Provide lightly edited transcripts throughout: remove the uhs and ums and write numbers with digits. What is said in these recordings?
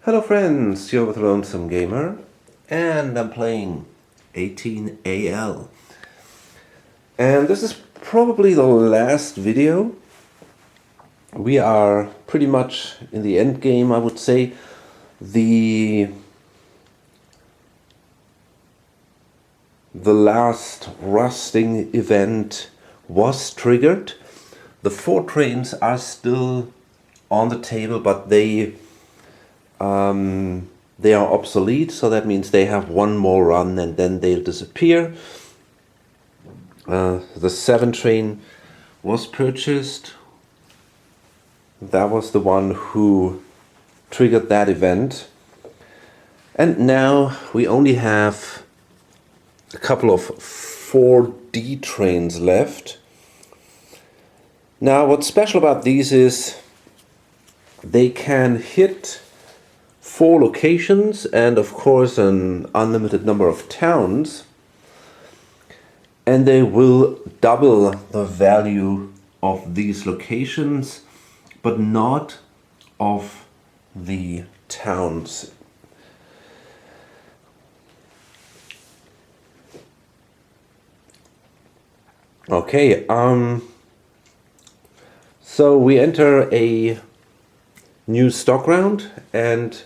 Hello friends, you're with Lonesome Gamer and I'm playing 18AL. And this is probably the last video. We are pretty much in the end game, I would say. The last rusting event was triggered. The 4 trains are still on the table, but they are obsolete, so that means they have one more run and then they'll disappear. The 7 train was purchased. That was the one who triggered that event. And now we only have a couple of 4D trains left. Now what's special about these is they can hit 4 locations and of course an unlimited number of towns, and they will double the value of these locations but not of the towns. Okay, so we enter a new stock round, and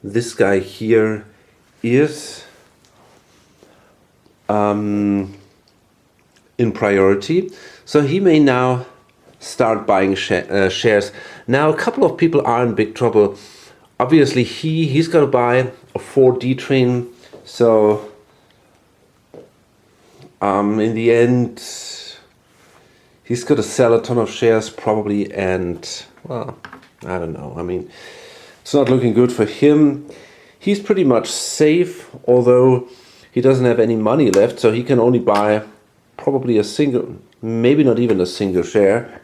this guy here is in priority, so he may now start buying shares. Now a couple of people are in big trouble. Obviously he's got to buy a 4D train, so in the end he's got to sell a ton of shares probably, and well, I don't know. I mean, it's not looking good for him. He's pretty much safe, although he doesn't have any money left, so he can only buy probably a single, maybe not even a single share.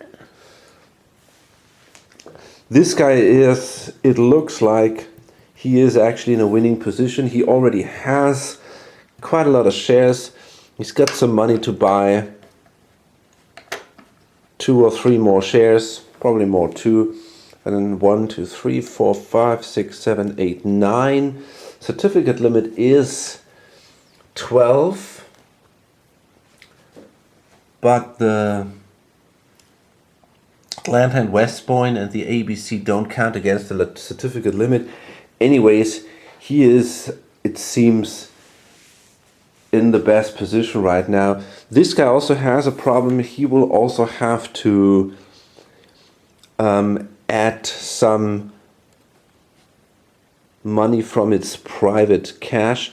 This guy is, it looks like he is actually in a winning position. He already has quite a lot of shares. He's got some money to buy 2 or 3 more shares, probably more, 2. And then 1, 2, 3, 4, 5, 6, 7, 8, 9. Certificate limit is 12. But the Atlanta and West Point and the ABC don't count against the certificate limit. Anyways, he is, it seems, in the best position right now. This guy also has a problem. He will also have to add some money from its private cash.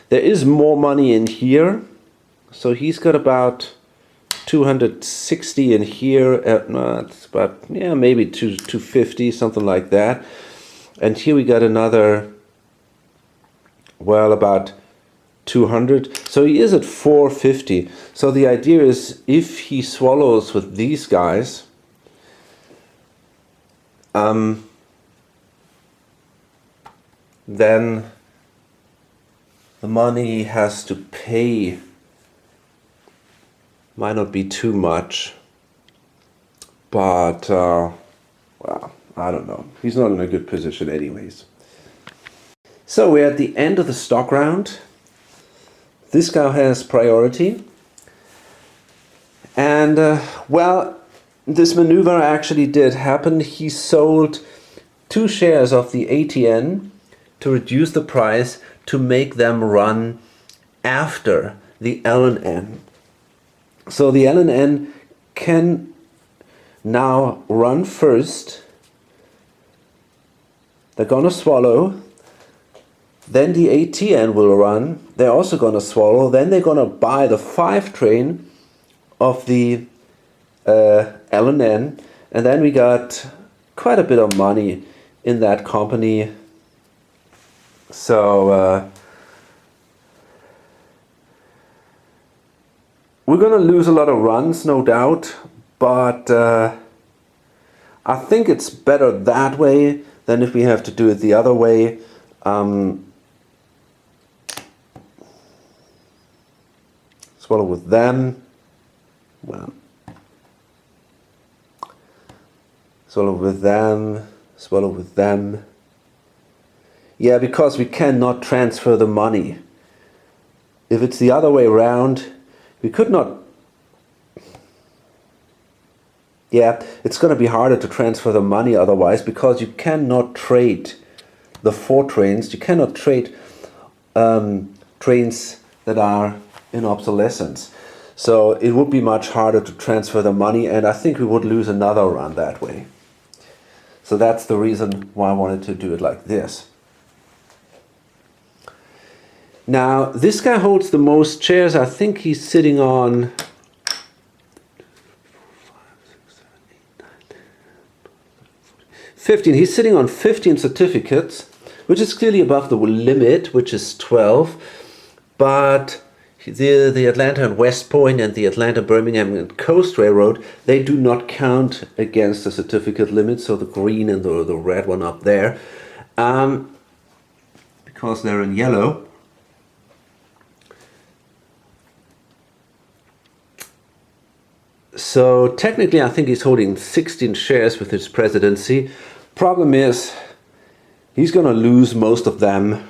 There is more money in here, so he's got about 260 in here. No, it's about, yeah, maybe 250, something like that. And here we got another, well, about 200. So he is at 450. So the idea is, if he swallows with these guys, then the money he has to pay might not be too much, but well, I don't know. He's not in a good position anyways. So we're at the end of the stock round. This guy has priority, and well, this maneuver actually did happen. He sold 2 shares of the ATN to reduce the price, to make them run after the LNN. So the LNN can now run first. They're gonna swallow. Then the ATN will run. They're also gonna swallow. Then they're gonna buy the 5 train of the LNN. And then we got quite a bit of money in that company. So we're gonna lose a lot of runs, no doubt, but I think it's better that way than if we have to do it the other way. Swallow with them. Well, swallow with them. Swallow with them. Yeah, because we cannot transfer the money. If it's the other way around, we could not. Yeah, it's going to be harder to transfer the money otherwise, because you cannot trade the 4 trains. You cannot trade trains that are in obsolescence. So it would be much harder to transfer the money, and I think we would lose another run that way. So that's the reason why I wanted to do it like this. Now, this guy holds the most shares. I think he's sitting on 15. He's sitting on 15 certificates, which is clearly above the limit, which is 12. But the Atlanta and West Point and the Atlanta, Birmingham and Coast Railroad, they do not count against the certificate limit. So the green and the red one up there, because they're in yellow. So technically, I think he's holding 16 shares with his presidency. Problem is, he's going to lose most of them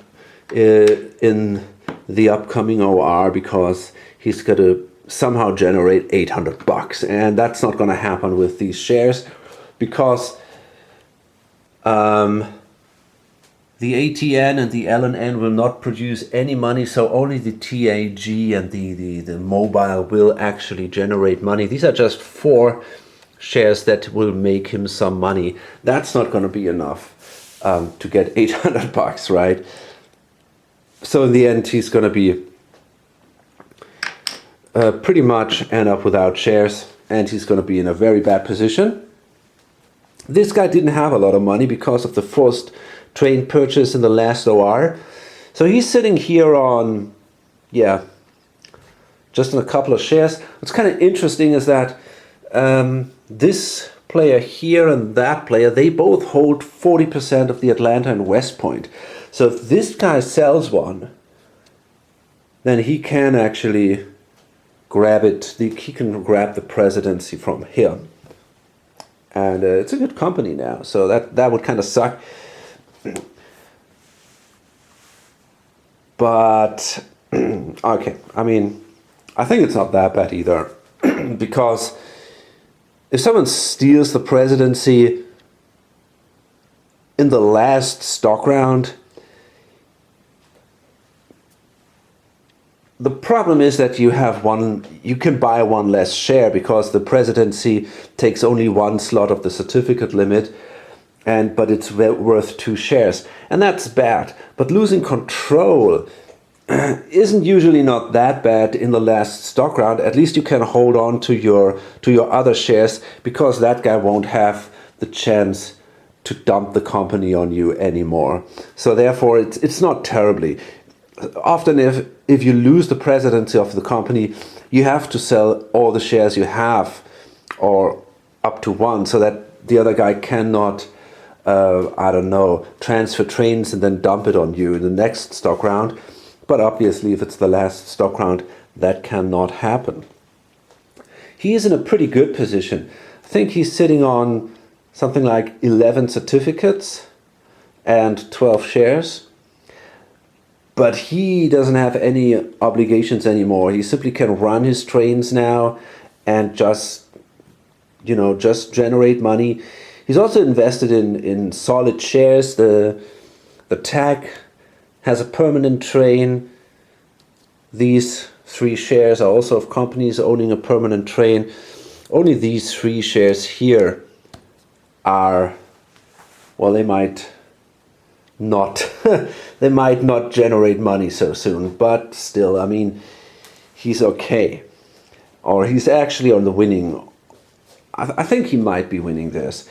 in the upcoming OR, because he's got to somehow generate $800, and that's not going to happen with these shares, because the ATN and the LNN will not produce any money, so only the TAG and the mobile will actually generate money. These are just 4 shares that will make him some money. That's not going to be enough to get $800, right? So in the end, he's going to be pretty much end up without shares, and he's going to be in a very bad position. This guy didn't have a lot of money because of the forced train purchase in the last OR. So he's sitting here on, yeah, just in a couple of shares. What's kind of interesting is that this player here and that player, they both hold 40% of the Atlanta and West Point. So if this guy sells one, then he can actually grab it. He can grab the presidency from him. And it's a good company now. So that would kind of suck. But okay, I mean, I think it's not that bad either. Because if someone steals the presidency in the last stock round, the problem is that you can buy one less share, because the presidency takes only 1 slot of the certificate limit, but it's worth 2 shares, and that's bad. But losing control isn't usually not that bad in the last stock round. At least you can hold on to your other shares, because that guy won't have the chance to dump the company on you anymore. So therefore, it's not terribly. Often if you lose the presidency of the company, you have to sell all the shares you have, or up to 1, so that the other guy cannot, I don't know, transfer trains and then dump it on you in the next stock round. But obviously, if it's the last stock round, that cannot happen. He is in a pretty good position. I think he's sitting on something like 11 certificates and 12 shares. But he doesn't have any obligations anymore. He simply can run his trains now and just generate money. He's also invested in solid shares. The TAG has a permanent train. These 3 shares are also of companies owning a permanent train. Only these 3 shares here are, well, they might not they might not generate money so soon, but still, I mean, he's okay, or he's actually on the winning. I think he might be winning this.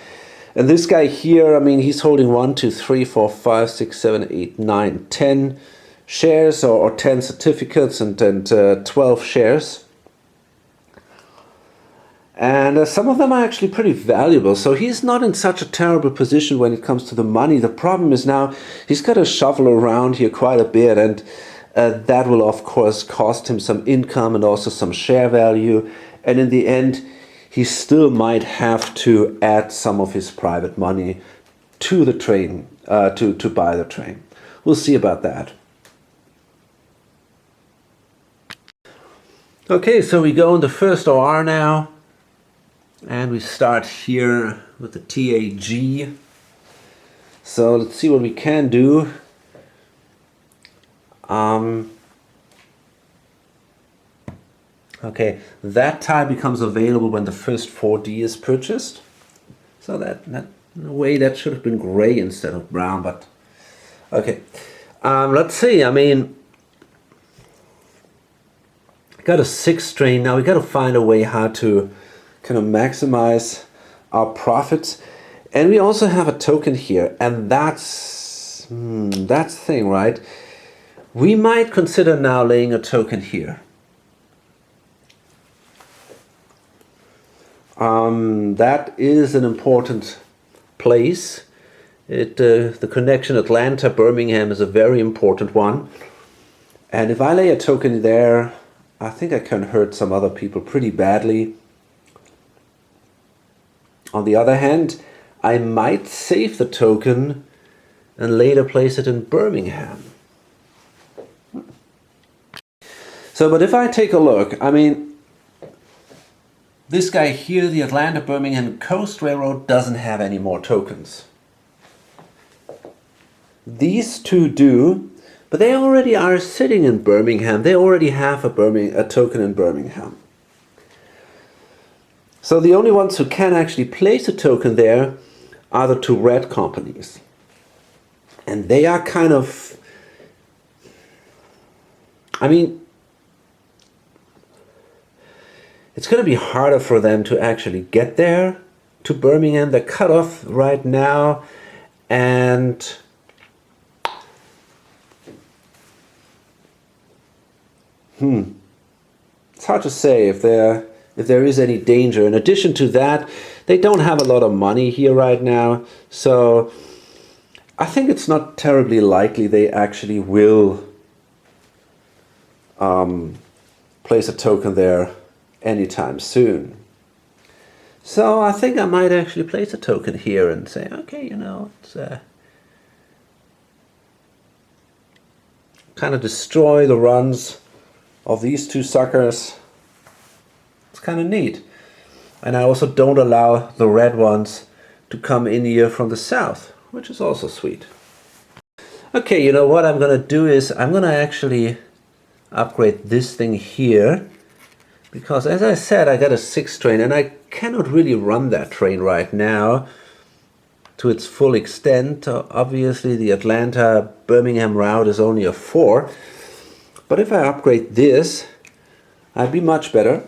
And this guy here, I mean, he's holding 1, 2, 3, 4, 5, 6, 7, 8, 9, 10 shares, or 10 certificates, and 12 shares. And some of them are actually pretty valuable. So he's not in such a terrible position when it comes to the money. The problem is now he's got to shuffle around here quite a bit. And that will, of course, cost him some income and also some share value. And in the end, he still might have to add some of his private money to the train, to buy the train. we'll see about that. Okay, so we go in the first OR now, and we start here with the TAG. So let's see what we can do. Okay, that tile becomes available when the first 4D is purchased. So that in a way that should have been gray instead of brown, but okay. Let's see, I mean, got a 6 strain. Now we got to find a way how to kind of maximize our profits. And we also have a token here, and that's the thing, right? We might consider now laying a token here. That is an important place. The connection Atlanta-Birmingham is a very important one. And if I lay a token there, I think I can hurt some other people pretty badly. On the other hand, I might save the token and later place it in Birmingham. So, but if I take a look, I mean, this guy here, the Atlanta-Birmingham Coast Railroad, doesn't have any more tokens. These two do, but they already are sitting in Birmingham. They already have a token in Birmingham. So the only ones who can actually place a token there are the two red companies. And they are kind of, I mean, it's going to be harder for them to actually get there to Birmingham. They're cut off right now, and it's hard to say if there is any danger. In addition to that, they don't have a lot of money here right now, so I think it's not terribly likely they actually will place a token there anytime soon. So I think I might actually place a token here and say, okay, you know, it's kind of destroy the runs of these two suckers. It's kind of neat. And I also don't allow the red ones to come in here from the south, which is also sweet. Okay, you know what I'm gonna do is I'm gonna actually upgrade this thing here, because as I said, I got a 6 train and I cannot really run that train right now to its full extent. Obviously the Atlanta-Birmingham route is only a 4, but if I upgrade this, I'd be much better.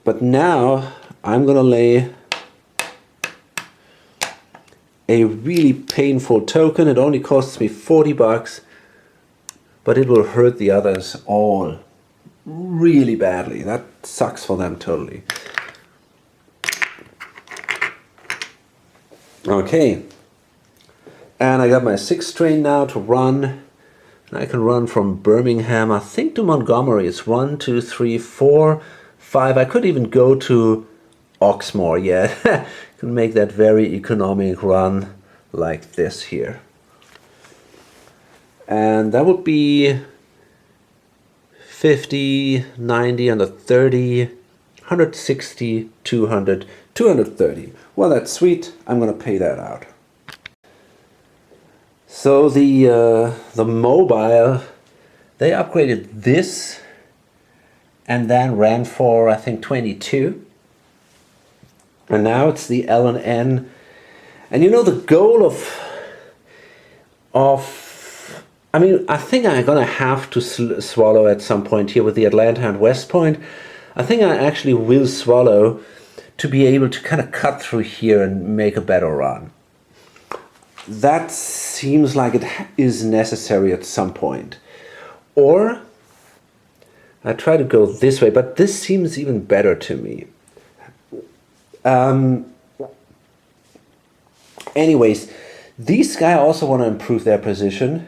But now I'm gonna lay a really painful token. It only costs me 40 bucks, but it will hurt the others all really badly. That sucks for them totally. Okay, and I got my 6 train now to run, and I can run from Birmingham, I think, to Montgomery. It's 1, 2, 3, 4, 5. I could even go to Oxmoor. Yeah, can make that very economic run like this here, and that would be 50, 90, under 30, 160, 200, 230. Well, that's sweet. I'm gonna pay that out. So the mobile, they upgraded this and then ran for, I think, 22. And now it's the L and N. And you know, the goal of I mean, I think I'm gonna have to swallow at some point here with the Atlanta and West Point. I think I actually will swallow to be able to kind of cut through here and make a better run. That seems like it is necessary at some point. Or I try to go this way, but this seems even better to me. Anyways, these guys also want to improve their position.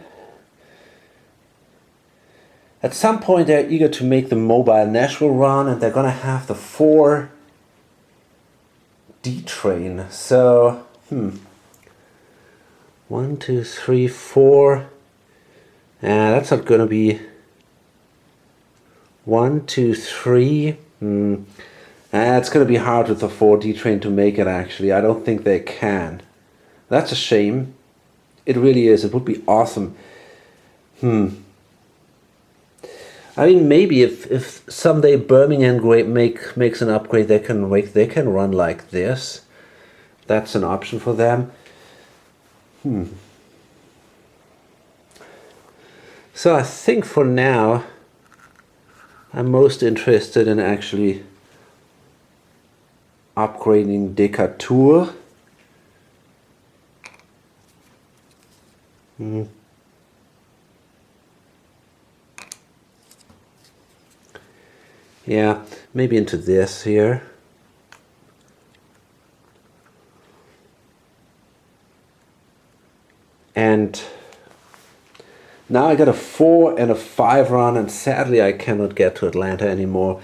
At some point they're eager to make the mobile Nashville run, and they're gonna have the 4D train. So 1, 2, 3, 4. That's not gonna be 1, 2, 3. It's gonna be hard with the 4D train to make it, actually. I don't think they can. That's a shame. It really is. It would be awesome. I mean, maybe if someday Birmingham makes an upgrade, they can run like this. That's an option for them. So I think for now, I'm most interested in actually upgrading Decatur. Yeah, maybe into this here. And now I got a 4 and a 5 run, and sadly I cannot get to Atlanta anymore.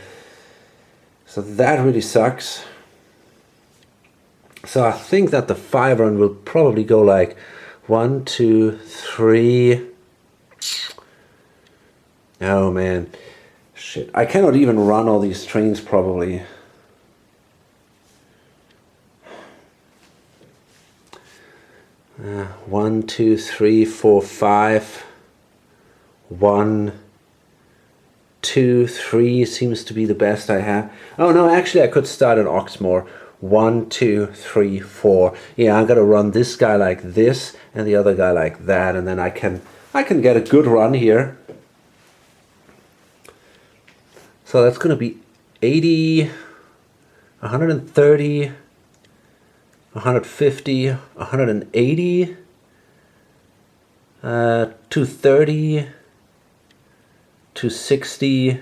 So that really sucks. So I think that the 5 run will probably go like 1, 2, 3. Oh man. Shit. I cannot even run all these trains probably. Uh, 1, 2, 3, 4, 5. 1, 2, 3 seems to be the best I have. Oh no, actually I could start an Oxmoor. 1, 2, 3, 4. Yeah, I'm gonna run this guy like this and the other guy like that, and then I can get a good run here. So that's gonna be 80, 130, 150, 180, 230, 260,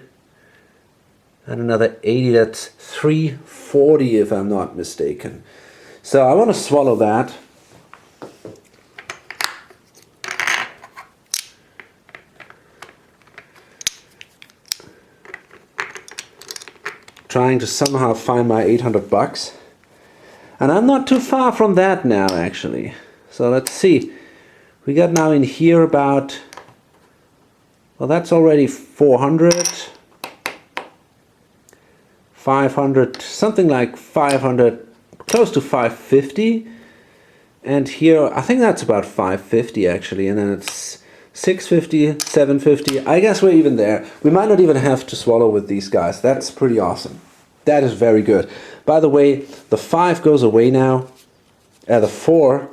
and another 80. That's 340 if I'm not mistaken. So I want to swallow that. Trying to somehow find my 800 bucks. And I'm not too far from that now, actually. So let's see. We got now in here about, well, that's already 400, 500, something like 500, close to 550. And here, I think that's about 550 actually. And then it's 650, 750. I guess we're even there. We might not even have to swallow with these guys. That's pretty awesome. That is very good. By the way, the 5 goes away now. The 4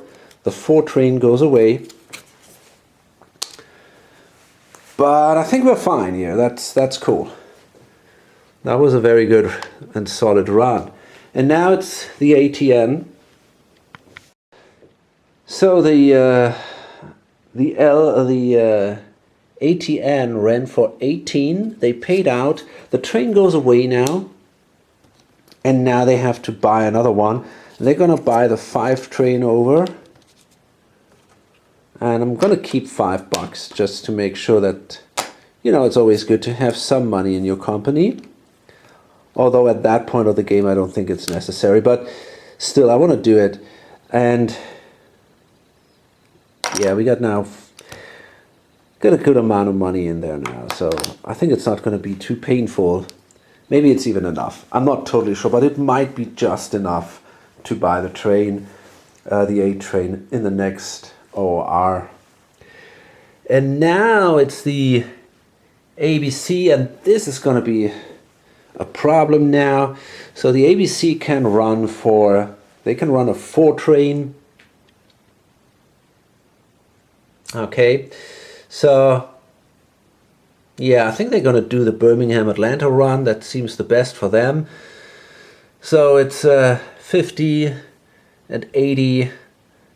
train goes away. But I think we're fine here. That's cool. That was a very good and solid run. And now it's the ATN. So the ATN ran for 18. They paid out. The train goes away now. And now they have to buy another one. They're gonna buy the 5 train over. And I'm gonna keep $5 just to make sure that, you know, it's always good to have some money in your company. Although at that point of the game I don't think it's necessary, but still I want to do it. And yeah, we got now got a good amount of money in there now, so I think it's not going to be too painful. Maybe it's even enough. I'm not totally sure, but it might be just enough to buy the train, the A train in the next OR. And now it's the ABC, and this is going to be a problem now. So the ABC can run they can run a 4 train. Okay, so yeah, I think they're going to do the Birmingham Atlanta run. That seems the best for them. So it's 50 and 80,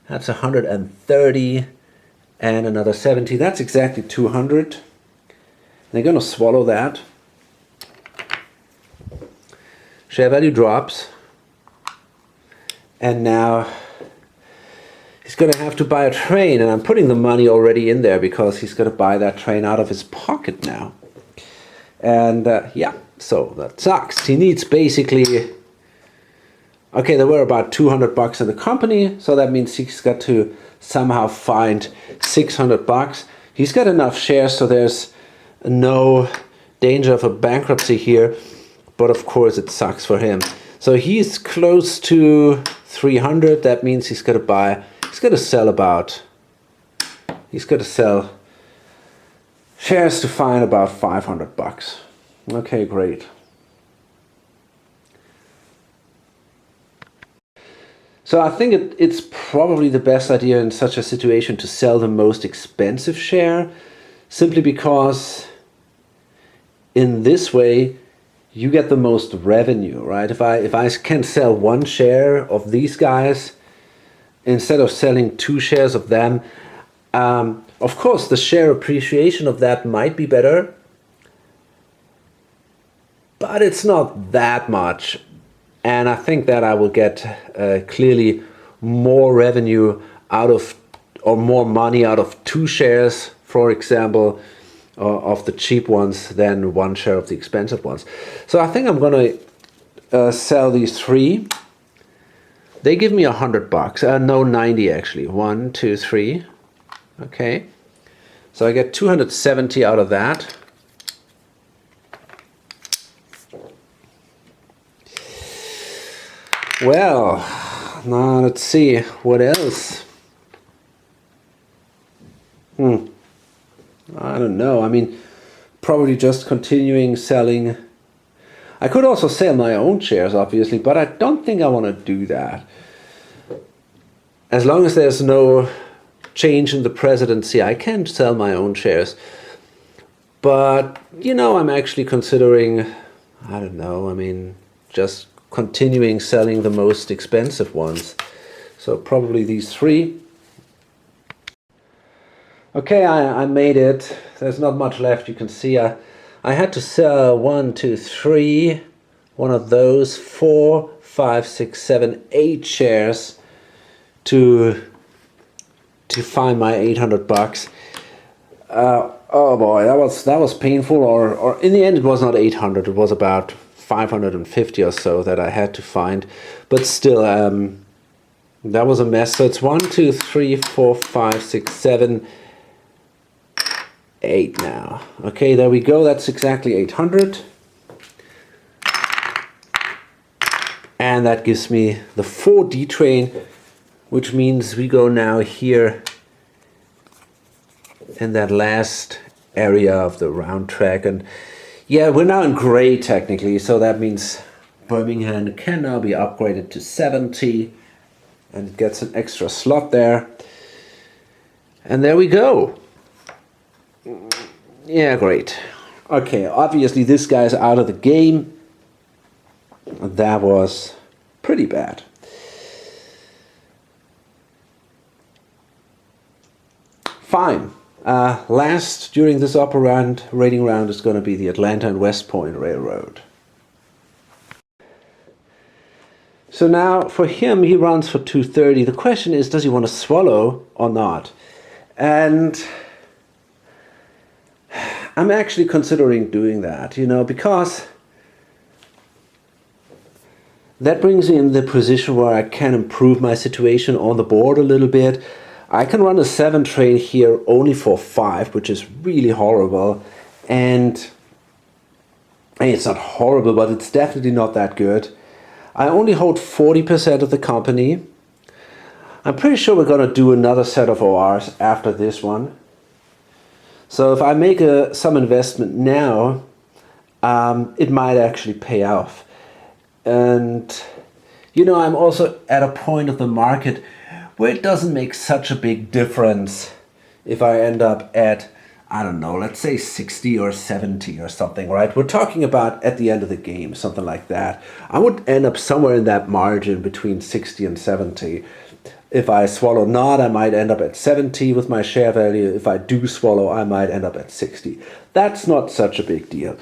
that's 130, and another 70. That's exactly 200. They're going to swallow that. Share value drops. And now he's going to have to buy a train, and I'm putting the money already in there because he's going to buy that train out of his pocket now. And yeah, so that sucks. He needs basically, okay, there were about 200 bucks in the company, so that means he's got to somehow find 600 bucks. He's got enough shares, so there's no danger of a bankruptcy here, but of course it sucks for him. So he's close to 300. That means he's got to sell shares to find about 500 bucks. Okay, great. So I think it's probably the best idea in such a situation to sell the most expensive share, simply because in this way you get the most revenue, right? If I can sell one share of these guys instead of selling 2 shares of them, of course the share appreciation of that might be better, but it's not that much. And I think that I will get clearly more revenue out of, or more money out of 2 shares, for example, of the cheap ones than 1 share of the expensive ones. So I think I'm going to sell these 3. They give me 100 bucks. No, 90 actually. 1, 2, 3. Okay. So I get 270 out of that. Well, now let's see what else. I don't know. I mean, probably just continuing selling. I could also sell my own shares, obviously, but I don't think I want to do that. As long as there's no change in the presidency, I can sell my own shares. But, you know, I'm actually considering, I don't know, I mean, just continuing selling the most expensive ones. So probably these 3. Okay, I made it. There's not much left. You can see I had to sell 1, 2, 3, one of those, 4, 5, 6, 7, 8 shares to find my 800 bucks. Oh boy, that was painful. Or in the end, it was not 800. It was about 550 or so that I had to find, but still, that was a mess. So it's 1, 2, 3, 4, 5, 6, 7, 8 now. Okay, there we go. That's exactly 800, and that gives me the 4D train, which means we go now here in that last area of the round track. And yeah, we're now in gray technically, so that means Birmingham can now be upgraded to 70, and it gets an extra slot there. And there we go. Yeah, great. Okay, obviously this guy's out of the game. That was pretty bad. Fine. Last during this upper round, rating round, is going to be the Atlanta and West Point Railroad. So now for him, he runs for 230. The question is, does he want to swallow or not? And I'm actually considering doing that, you know, because that brings me in the position where I can improve my situation on the board a little bit. I can run a 7 train here only for 5, which is really horrible. And it's not horrible, but it's definitely not that good. I only hold 40% of the company. I'm pretty sure we're going to do another set of ORs after this one. So if I make some investment now, it might actually pay off. And, you know, I'm also at a point of the market where it doesn't make such a big difference if I end up at, I don't know, let's say 60 or 70 or something, right? We're talking about at the end of the game, something like that. I would end up somewhere in that margin between 60 and 70. If I swallow not, I might end up at 70 with my share value. If I do swallow, I might end up at 60. That's not such a big deal.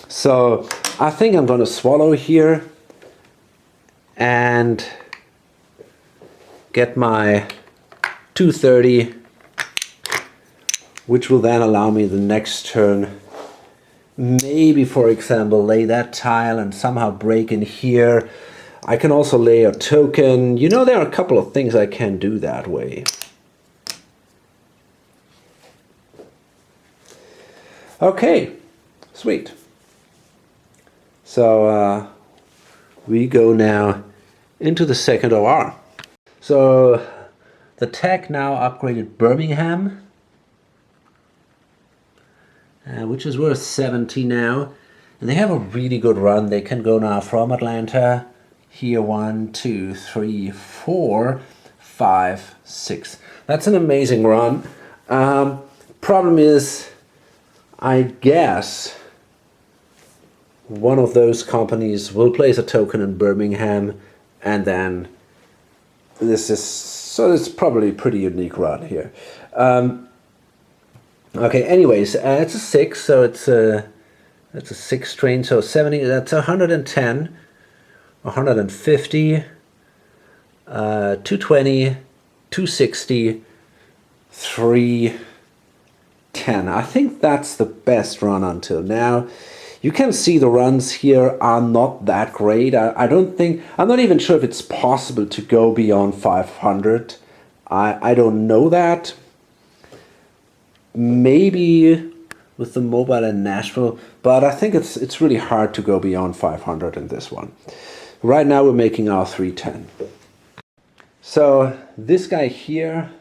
So I think I'm going to swallow here and get my 230, which will then allow me the next turn, maybe for example lay that tile and somehow break in here. I can also lay a token. You know, there are a couple of things I can do that way. Okay, sweet. So we go now into the second OR. So the tech now upgraded Birmingham, which is worth 70 now. And they have a really good run. They can go now from Atlanta. Here, 1, 2, 3, 4, 5, 6. That's an amazing run. Problem is, I guess one of those companies will place a token in Birmingham, and then it's probably a pretty unique run here. Okay, anyways, it's a 6, so it's a 6 train, so 70, that's 110, 150, 220, 260, 310. I think that's the best run until now. You can see the runs here are not that great. I'm not even sure if it's possible to go beyond 500. I don't know that. Maybe with the mobile in Nashville, but I think it's really hard to go beyond 500 in this one. Right now we're making our 310. So this guy here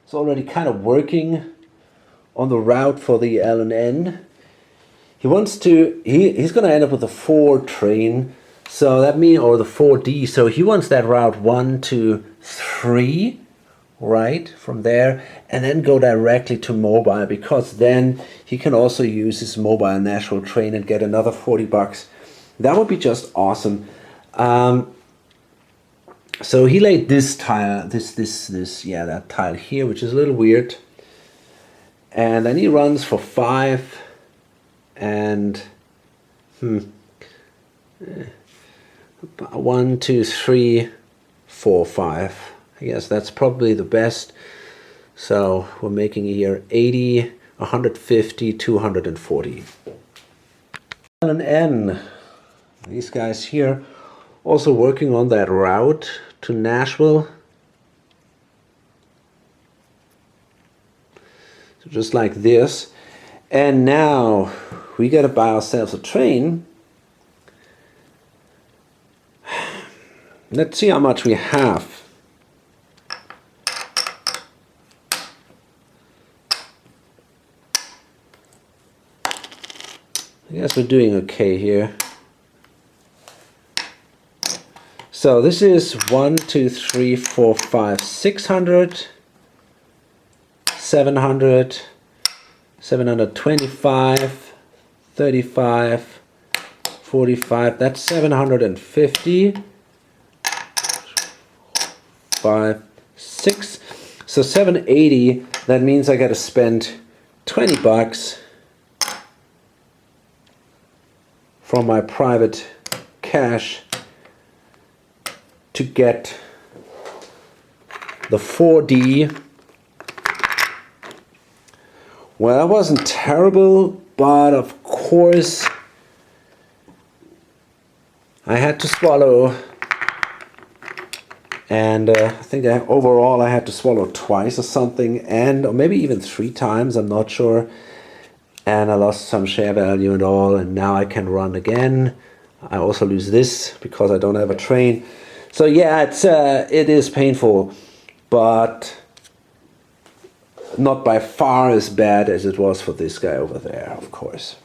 is already kind of working on the route for the L and N. He wants to, he's going to end up with a 4 train, so that means, or the 4D, so he wants that route 1, 2, 3, right, from there, and then go directly to mobile, because then he can also use his mobile Nashville train and get another 40 bucks. That would be just awesome. So he laid this tile, that tile here, which is a little weird. And then he runs for 5 and 1, 2, 3, 4, 5. I guess that's probably the best. So we're making here 80, 150, 240. L and N. These guys here also working on that route to Nashville. So just like this. And now we gotta buy ourselves a train. Let's see how much we have. I guess we're doing okay here. So this is 1, 2, 3, 4, 5, 600, 700, 725, 35, 45, that's 750, 5, 6, so 780, that means I gotta spend 20 bucks from my private cash to get the 4D. Well, that wasn't terrible, but of course I had to swallow, and I think overall I had to swallow twice or something, or maybe even 3 times, I'm not sure, and I lost some share value and all, and now I can run again. I also lose this because I don't have a train. So yeah, it is painful, but not by far as bad as it was for this guy over there, of course.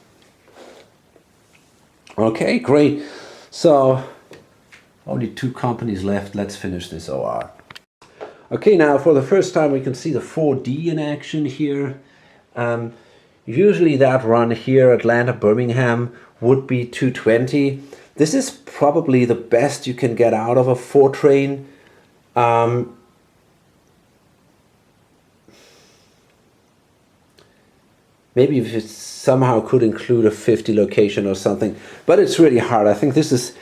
Okay, great. So only 2 companies left. Let's finish this OR. Okay, now for the first time we can see the 4D in action here. Usually that run here, Atlanta, Birmingham, would be 220. This is probably the best you can get out of a 4 train. Maybe if it somehow could include a 50 location or something, but it's really hard. I think this is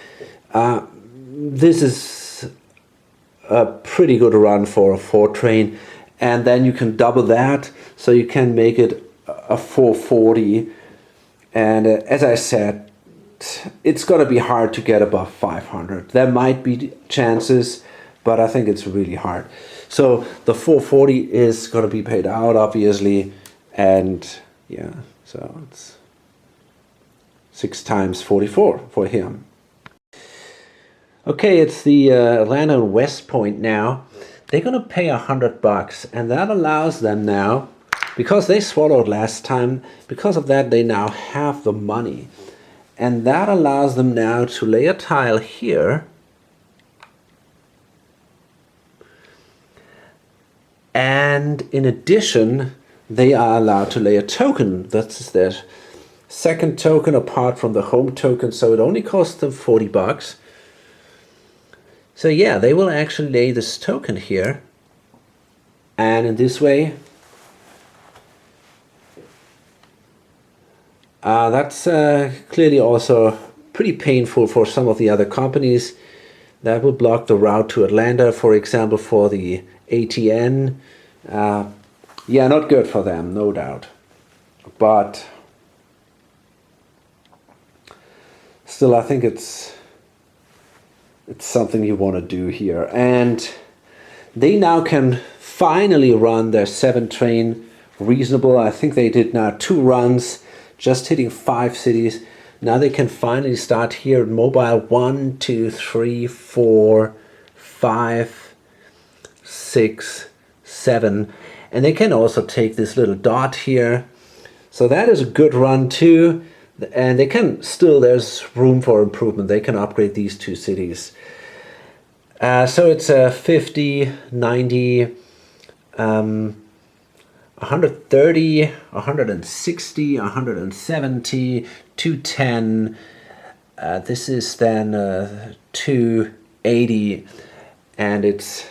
a pretty good run for a 4 train, and then you can double that, so you can make it a 440. And as I said, it's going to be hard to get above 500. There might be chances, but I think it's really hard. So the 440 is going to be paid out, obviously, and Yeah, so it's 6 times 44 for him. Okay, it's the Atlanta and West Point now. They're gonna pay $100, and that allows them now, because they swallowed last time, because of that they now have the money. And that allows them now to lay a tile here. And in addition, they are allowed to lay a token. That's their second token apart from the home token, so it only costs them $40. So yeah, they will actually lay this token here. And in this way, that's clearly also pretty painful for some of the other companies. That will block the route to Atlanta, for example, for the ATN. Yeah, not good for them, no doubt. But still, I think it's something you want to do here. And they now can finally run their 7 train reasonable. I think they did now 2 runs, just hitting 5 cities. Now they can finally start here at mobile 1, 2, 3, 4, 5, 6, 7. And they can also take this little dot here. So that is a good run too. And they can still, there's room for improvement. They can upgrade these 2 cities. So it's 50, 90, 130, 160, 170, 210. This is then 280, and it's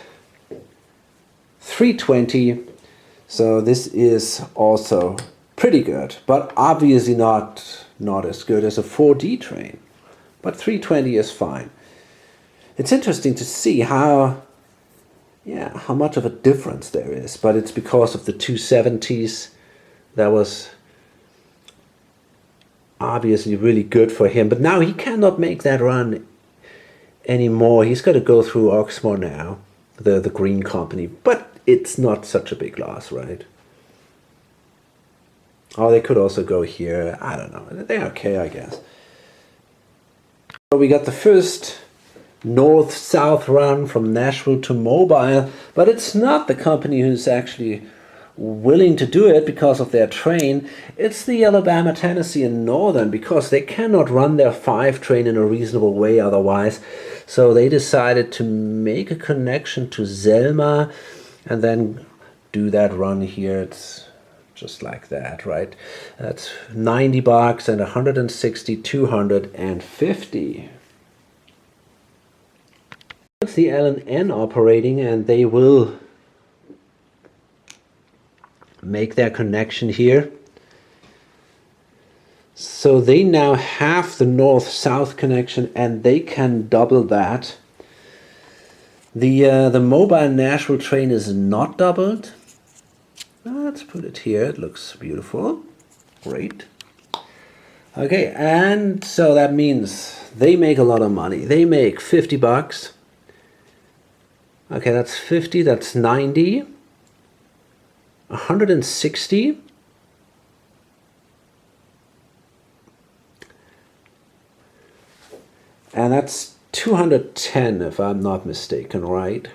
320. So this is also pretty good, but obviously not as good as a 4D train. But 320 is fine. It's interesting to see how much of a difference there is, but it's because of the 270s. That was obviously really good for him, but now he cannot make that run anymore. He's got to go through Oxmoor now, the green company, but it's not such a big loss, right? Oh, they could also go here. I don't know. They're okay, I guess. So we got the first north-south run from Nashville to Mobile, but it's not the company who's actually willing to do it because of their train. It's the Alabama, Tennessee, and Northern, because they cannot run their 5 train in a reasonable way otherwise. So they decided to make a connection to Selma and then do that run here. It's just like that, right? That's $90 and 160, 250. It's the L&N operating, and they will make their connection here. So they now have the north-south connection, and they can double that. The mobile Nashville train is not doubled. Let's put it here. It looks beautiful. Great. Okay, and so that means they make a lot of money. They make $50. Okay, that's 50, that's 90, 160, and that's 210 if I'm not mistaken, right?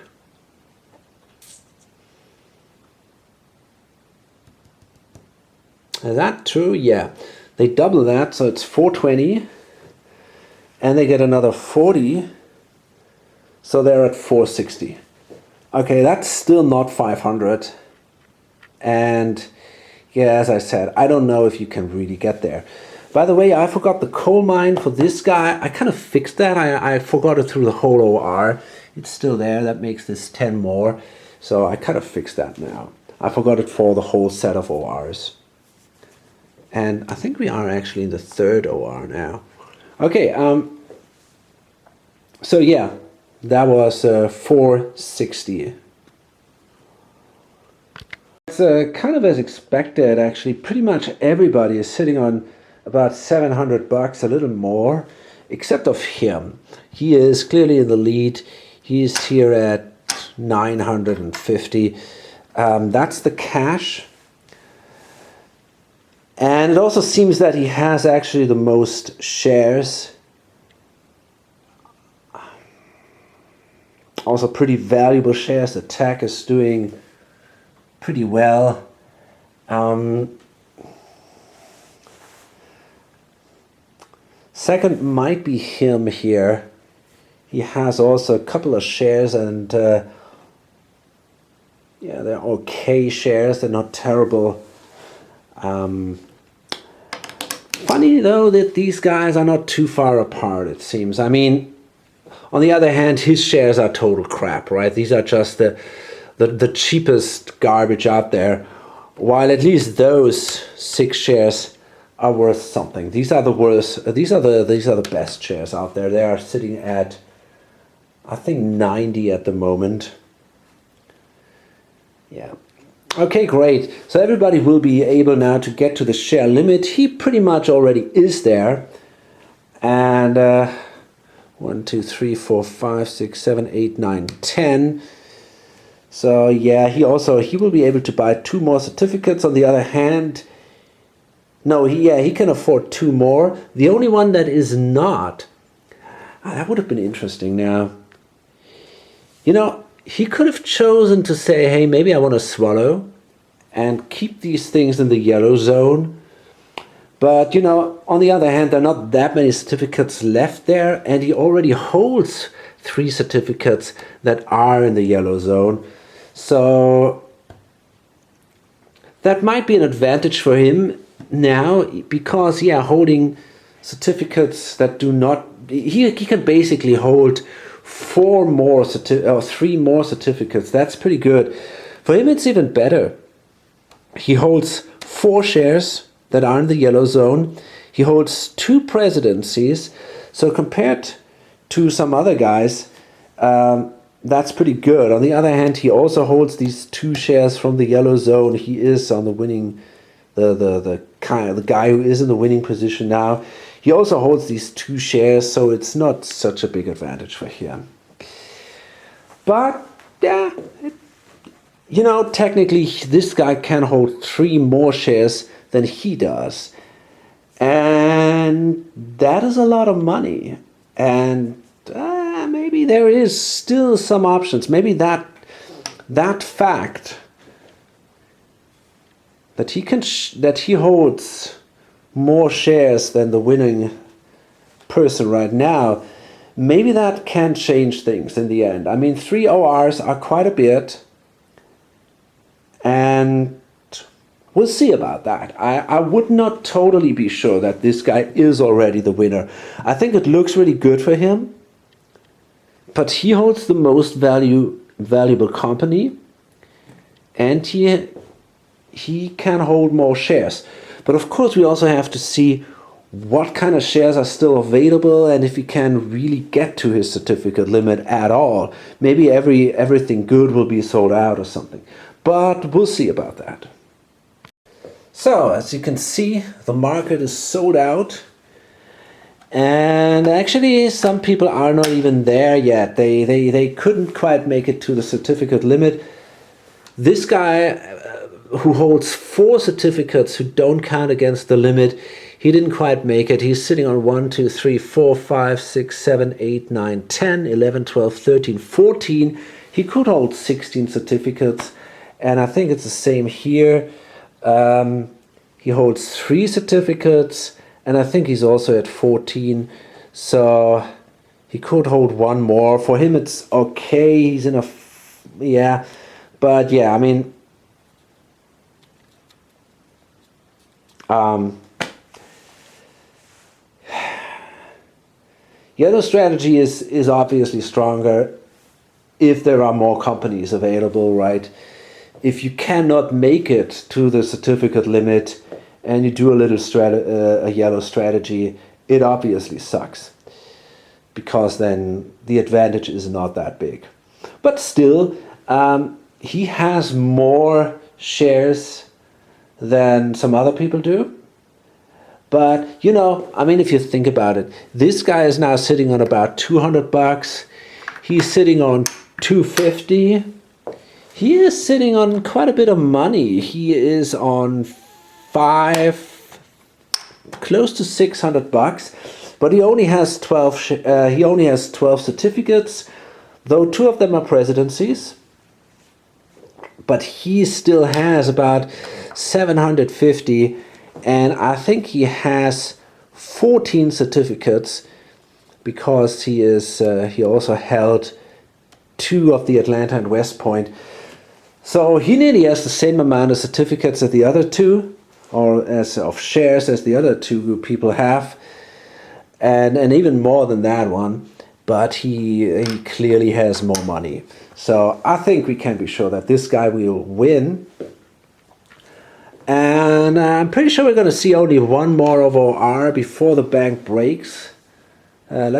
Is that true? Yeah. They double that, so it's 420, and they get another 40, so they're at 460. Okay, that's still not 500. And yeah, as I said, I don't know if you can really get there. By the way, I forgot the coal mine for this guy. I kind of fixed that. I forgot it through the whole OR. It's still there. That makes this 10 more. So I kind of fixed that now. I forgot it for the whole set of ORs. And I think we are actually in the 3rd OR now. Okay, so yeah, that was 460. It's kind of as expected, actually. Pretty much everybody is sitting on about $700, a little more, except of him. He is clearly in the lead. He's here at 950. That's the cash. And it also seems that he has actually the most shares. Also pretty valuable shares. The tech is doing pretty well. Second might be him here. He has also a couple of shares, and yeah, they're okay shares. They're not terrible. Funny though that these guys are not too far apart, it seems. I mean, on the other hand, his shares are total crap, right? These are just the cheapest garbage out there, while at least those 6 shares are worth something. These are the worst. These are the best shares out there. They are sitting at, I think, 90 at the moment. Yeah. Okay, great. So everybody will be able now to get to the share limit. He pretty much already is there. And 1, 2, 3, 4, 5, 6, 7, 8, 9, 10. So yeah, he will be able to buy 2 more certificates. On the other hand, no, he can afford 2 more. The only one that is not, that would have been interesting now. You know, he could have chosen to say, hey, maybe I want to swallow and keep these things in the yellow zone. But, you know, on the other hand, there are not that many certificates left there, and he already holds 3 certificates that are in the yellow zone. So that might be an advantage for him now, because, yeah, holding certificates that do not, he can basically hold 3 more certificates. That's pretty good. For him, it's even better. He holds 4 shares that are in the yellow zone. He holds 2 presidencies. So compared to some other guys, that's pretty good. On the other hand, he also holds these 2 shares from the yellow zone. He is on the winning, the guy who is in the winning position now. He also holds these 2 shares, so it's not such a big advantage for him. But yeah, you know, technically this guy can hold 3 more shares than he does. And that is a lot of money. And maybe there is still some options. Maybe that fact that he holds more shares than the winning person right now, maybe that can change things in the end. I mean, 3 ORs are quite a bit, and we'll see about that. I would not totally be sure that this guy is already the winner. I think it looks really good for him, but he holds the most valuable company, and he can hold more shares. But of course, we also have to see what kind of shares are still available, and if he can really get to his certificate limit at all. Maybe everything good will be sold out or something. But we'll see about that. So, as you can see, the market is sold out. And actually, some people are not even there yet. They couldn't quite make it to the certificate limit. This guy, who holds 4 certificates who don't count against the limit, he didn't quite make it. He's sitting on 1, 2, 3, 4, 5, 6, 7, 8, 9, 10, 11, 12, 13, 14. He could hold 16 certificates, and I think it's the same here. He holds 3 certificates, and I think he's also at 14. So he could hold 1 more. For him, it's okay. He's in yeah. But yeah, I mean, yellow strategy is obviously stronger if there are more companies available, right? If you cannot make it to the certificate limit and you do a little a yellow strategy, it obviously sucks, because then the advantage is not that big. But still, he has more shares than some other people do. But, you know, I mean, if you think about it, this guy is now sitting on about $200. He's sitting on $250. He is sitting on quite a bit of money. He is on close to $600, but he only has 12 certificates, though 2 of them are presidencies. But he still has about 750, and I think he has 14 certificates because he also held 2 of the Atlanta and West Point. So he nearly has the same amount of certificates as the other 2, or as of shares as the other 2 people have, and even more than that one. But he clearly has more money. So I think we can be sure that this guy will win. And I'm pretty sure we're going to see only one more of OR before the bank breaks. I'm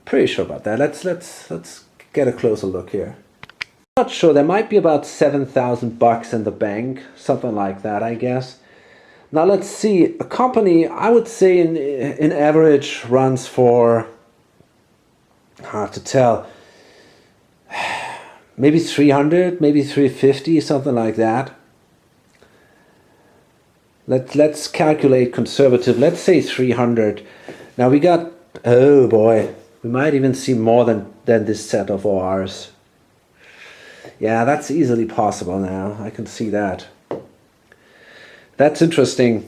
pretty sure about that. Let's get a closer look here. I'm not sure. There might be about $7,000 in the bank, something like that, I guess. Now let's see. A company, I would say, in average runs for, hard to tell, maybe 300, maybe 350, something like that. Let's calculate conservative. Let's say 300. Now we got, oh boy, we might even see more than this set of ORs. Yeah, that's easily possible now. I can see that. That's interesting.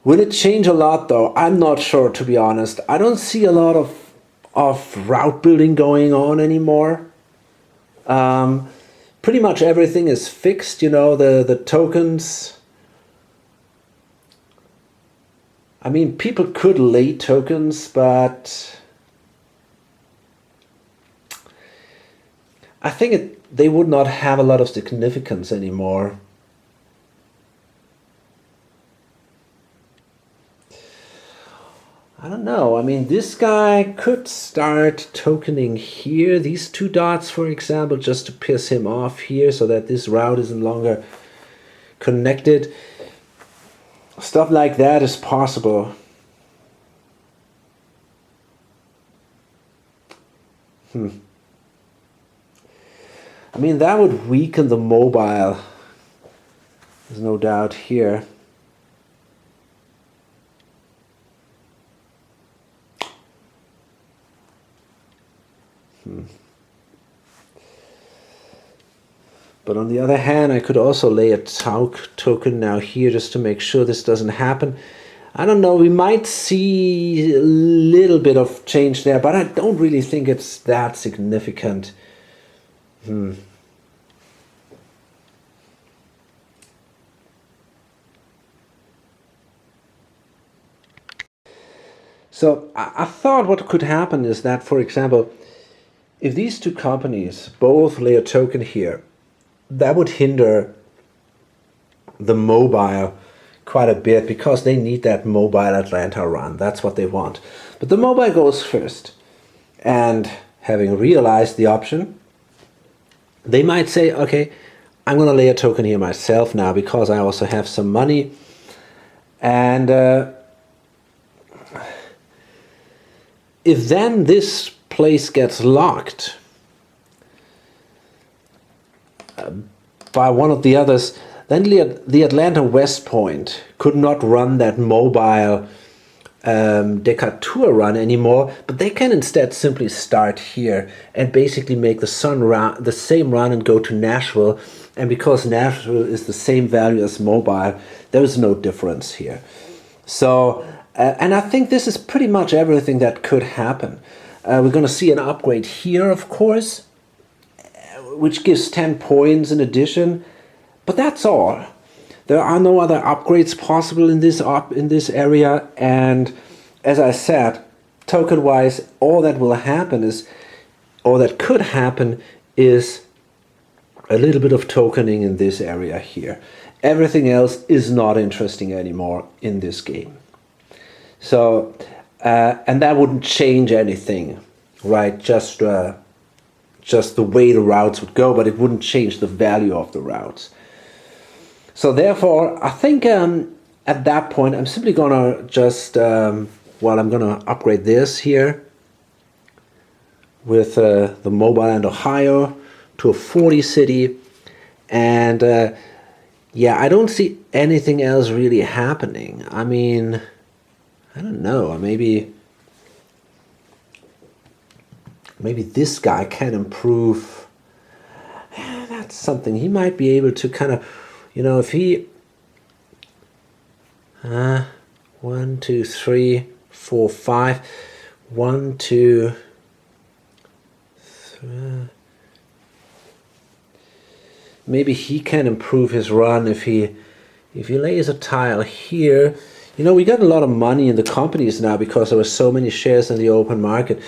Will it change a lot though? I'm not sure, to be honest. I don't see a lot of route building going on anymore. Pretty much everything is fixed, you know, the tokens. I mean, people could lay tokens, but I think they would not have a lot of significance anymore. I don't know. I mean, this guy could start tokening here, these 2 dots, for example, just to piss him off here so that this route is no longer connected. Stuff like that is possible. I mean, that would weaken the mobile. There's no doubt here. But on the other hand, I could also lay a Tauk token now here just to make sure this doesn't happen. I don't know, we might see a little bit of change there, but I don't really think it's that significant. So I thought what could happen is that, for example, if these 2 companies both lay a token here, that would hinder the mobile quite a bit because they need that mobile Atlanta run. That's what they want. But the mobile goes first. And having realized the option, they might say, okay, I'm going to lay a token here myself now because I also have some money. And if then this place gets locked by one of the others, then the Atlanta West Point could not run that mobile Decatur run anymore, but they can instead simply start here and basically make the same run and go to Nashville. And because Nashville is the same value as mobile, there is no difference here. So, and I think this is pretty much everything that could happen. We're going to see an upgrade here, of course, which gives 10 points in addition, but that's all. There are no other upgrades possible in this area, and as I said, token-wise, all that will happen is, or that could happen, is a little bit of tokening in this area here. Everything else is not interesting anymore in this game. So, and that wouldn't change anything, right? Just the way the routes would go, but it wouldn't change the value of the routes. So therefore, I think at that point, I'm simply gonna just, I'm gonna upgrade this here with the mobile and Ohio to a 40 city, and Yeah, I don't see anything else really happening. I mean, I don't know. Maybe this guy can improve. That's something he might be able to kind of, if he 1, 2, 3, 4, 5, 1, 2, 3. Maybe he can improve his run if he lays a tile here. We got a lot of money in the companies now because there were so many shares in the open market.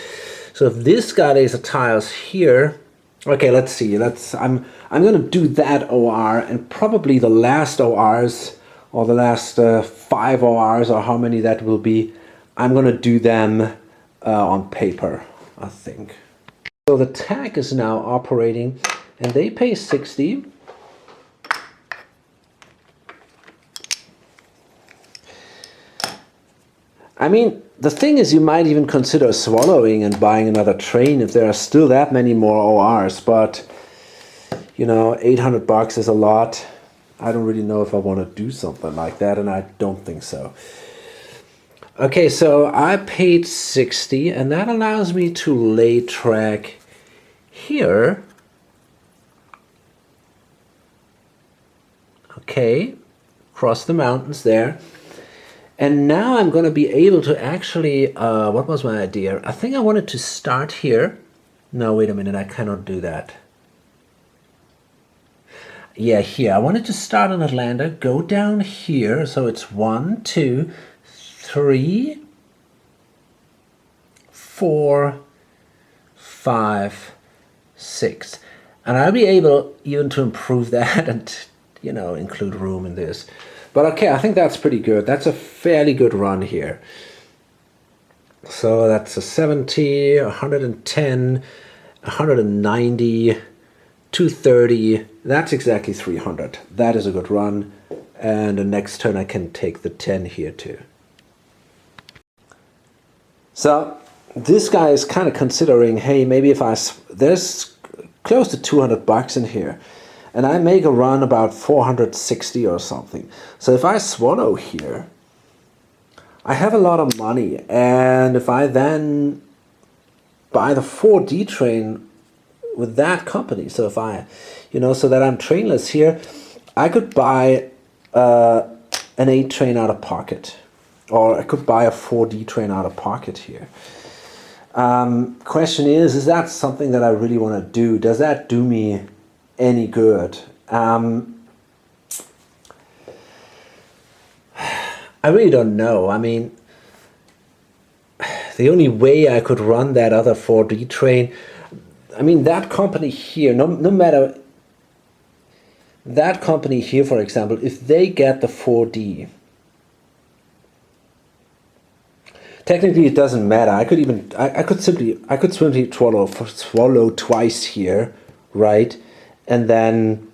So if this guy lays a tiles here, okay, let's see. I'm gonna do that OR, and probably the last ORs, or the last 5 ORs, or how many that will be, I'm gonna do them on paper, I think. So the tag is now operating, and they pay 60. I mean, the thing is, you might even consider swallowing and buying another train if there are still that many more ORs, but 800 bucks is a lot. I don't really know if I want to do something like that, and I don't think so. Okay, so I paid 60, and that allows me to lay track here. Okay, cross the mountains there. And now I'm going to be able to actually, what was my idea? I think I wanted to start here. No, wait a minute, I cannot do that. Yeah, here, I wanted to start in Atlanta, go down here, so it's 1, 2, 3, 4, 5, 6. And I'll be able even to improve that and, include room in this. But okay, I think that's pretty good. That's a fairly good run here. So that's a 70, 110, 190, 230. That's exactly 300. That is a good run. And the next turn I can take the 10 here too. So this guy is kind of considering, hey, maybe if there's close to 200 bucks in here, and I make a run about 460 or something. So if I swallow here, I have a lot of money. And if I then buy the 4D train with that company, so if I, so that I'm trainless here, I could buy an 8 train out of pocket. Or I could buy a 4D train out of pocket here. Question is that something that I really want to do? Does that do me any good? I really don't know. I mean, the only way I could run that other 4D train, I mean, that company here, no matter, that company here, for example, if they get the 4D, technically it doesn't matter. I could simply swallow twice here, right? And then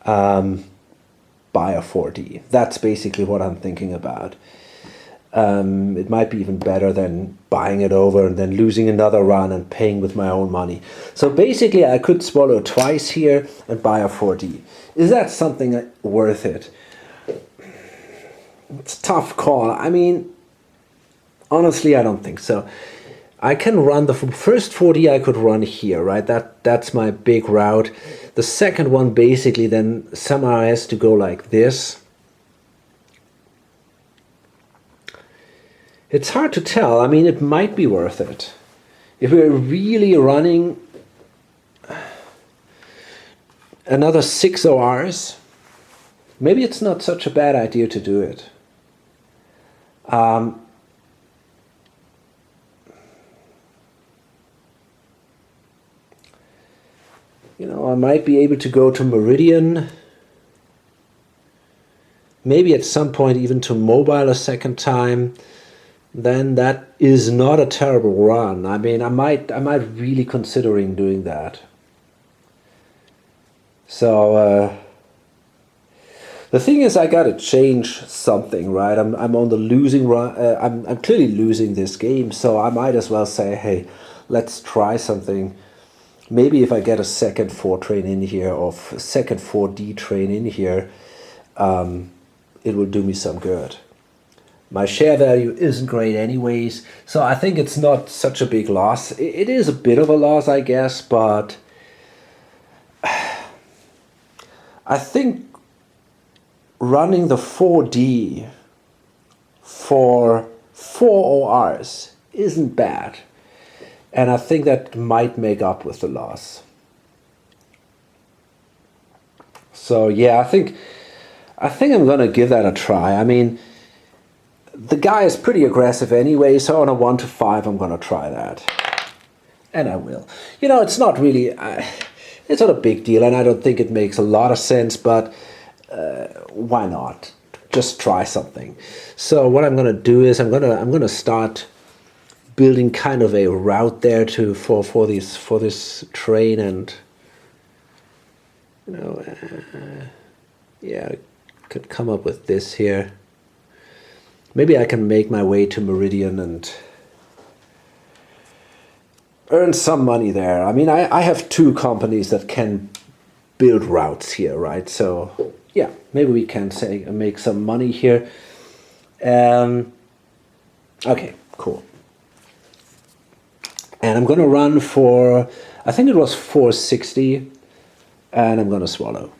buy a 4D. That's basically what I'm thinking about. It might be even better than buying it over and then losing another run and paying with my own money. So basically I could swallow twice here and buy a 4D. Is that something worth it? It's a tough call. I mean, honestly, I don't think so. I can run the first 4D I could run here, right? That's my big route. The second one basically then somehow has to go like this. It's hard to tell. I mean, it might be worth it. If we're really running another 6 ORs, maybe it's not such a bad idea to do it. I might be able to go to Meridian, maybe at some point even to Mobile a second time. Then that is not a terrible run. I mean, I might really considering doing that. So the thing is, I gotta change something, right? I'm on the losing run. I'm clearly losing this game, so I might as well say, hey, let's try something. maybe if I get a second 4 train in here, or second 4D train in here, it will do me some good. My share value isn't great anyways, so I think it's not such a big loss. It is a bit of a loss, I guess, but I think running the 4D for 4 ORs isn't bad. And I think that might make up with the loss. So yeah, I think I'm gonna give that a try. I mean, the guy is pretty aggressive anyway, so on a 1 to 5, I'm gonna try that. And I will. You know, it's not really, it's not a big deal, and I don't think it makes a lot of sense, but why not? Just try something. So what I'm gonna do is I'm gonna start building kind of a route there for this train, and you know, yeah, I could come up with this here. Maybe I can make my way to Meridian and earn some money there. I mean, I have 2 companies that can build routes here, right? So yeah, maybe we can make some money here. Okay, cool. And I'm gonna run for, I think it was 460, and I'm gonna swallow.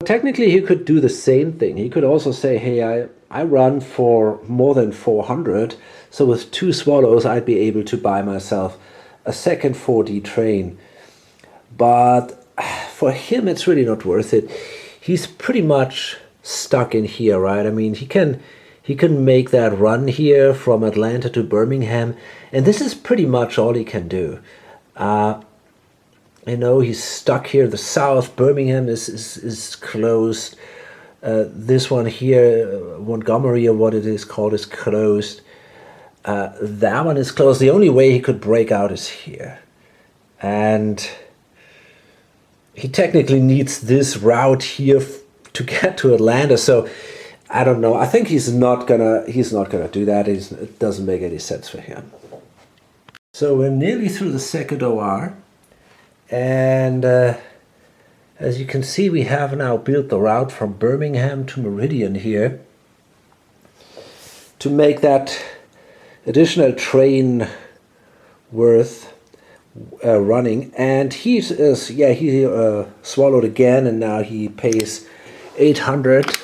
Technically, he could do the same thing. He could also say, hey, I run for more than 400, so with 2 swallows, I'd be able to buy myself a second 4D train. But for him, it's really not worth it. He's pretty much stuck in here, right? I mean, he can make that run here from Atlanta to Birmingham, and this is pretty much all he can do. You know, he's stuck here. The south, Birmingham is closed. This one here, Montgomery, or what it is called, is closed. That one is closed. The only way he could break out is here. And he technically needs this route here to get to Atlanta. So I don't know. I think he's not gonna do that. It doesn't make any sense for him. So we're nearly through the second OR. And as you can see, we have now built the route from Birmingham to Meridian here to make that additional train worth running. And he swallowed again, and now he pays 800,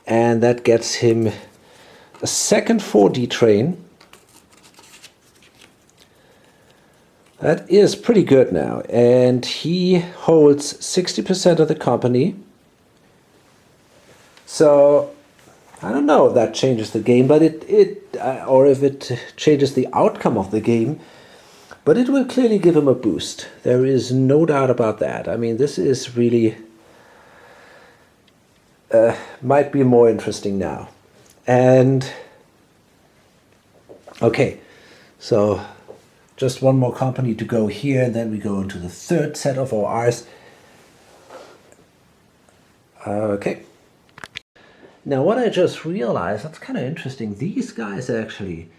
and that gets him a second 4D train. That is pretty good now, and he holds 60% of the company. So I don't know if that changes the game, but or if it changes the outcome of the game, but it will clearly give him a boost. There is no doubt about that. I mean, this is really might be more interesting now. And okay, so just one more company to go here, and then we go into the third set of ORs. Okay. Now what I just realized, that's kind of interesting. These guys actually,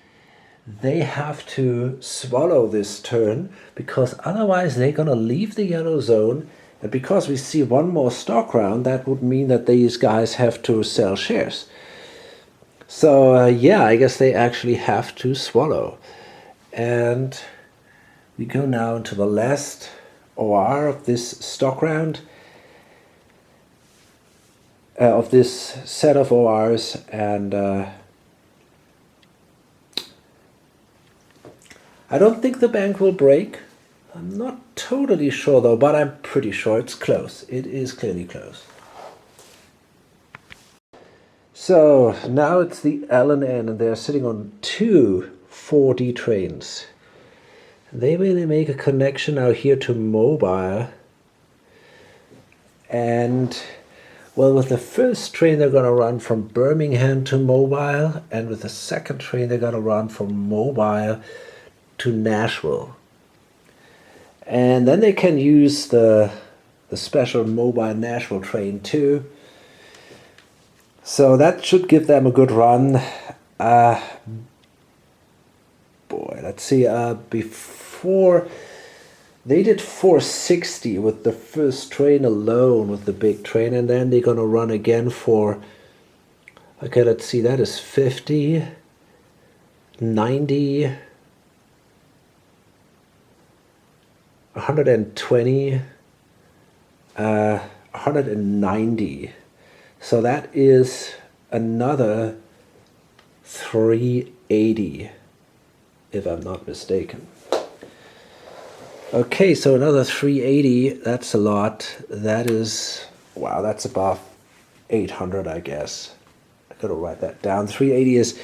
they have to swallow this turn, because otherwise they're going to leave the yellow zone. And because we see one more stock round, that would mean that these guys have to sell shares. So yeah, I guess they actually have to swallow. And we go now into the last OR of this stock round, of this set of ORs, and I don't think the bank will break. I'm not totally sure though, but I'm pretty sure it's close. It is clearly close. So now it's the L and N, and they're sitting on 2 4D trains. They will make a connection now here to Mobile. And well, with the first train they're going to run from Birmingham to Mobile, and with the second train they're going to run from Mobile to Nashville. And then they can use the special mobile Nashville train too. So that should give them a good run. Boy, let's see. Before they did 460 with the first train alone, with the big train, and then they're gonna run again for. Okay, let's see. That is 50, 90, 120, 190. So that is another 380, if I'm not mistaken. Okay, so another 380, that's a lot. That is, wow, that's above 800, I guess. I gotta write that down. 380 is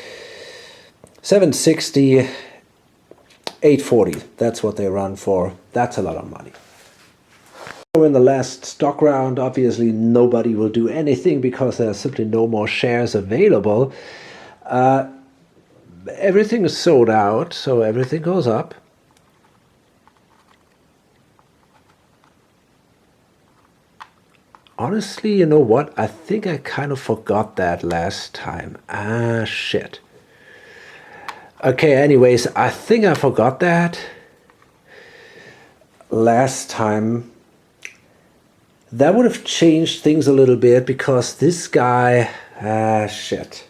760, 840. That's what they run for. That's a lot of money. In the last stock round, obviously nobody will do anything because there are simply no more shares available. Everything is sold out, so everything goes up. Honestly, you know what? I think I kind of forgot that last time. Ah, shit. Okay, anyways, I think I forgot that last time. That would have changed things a little bit because this guy, shit.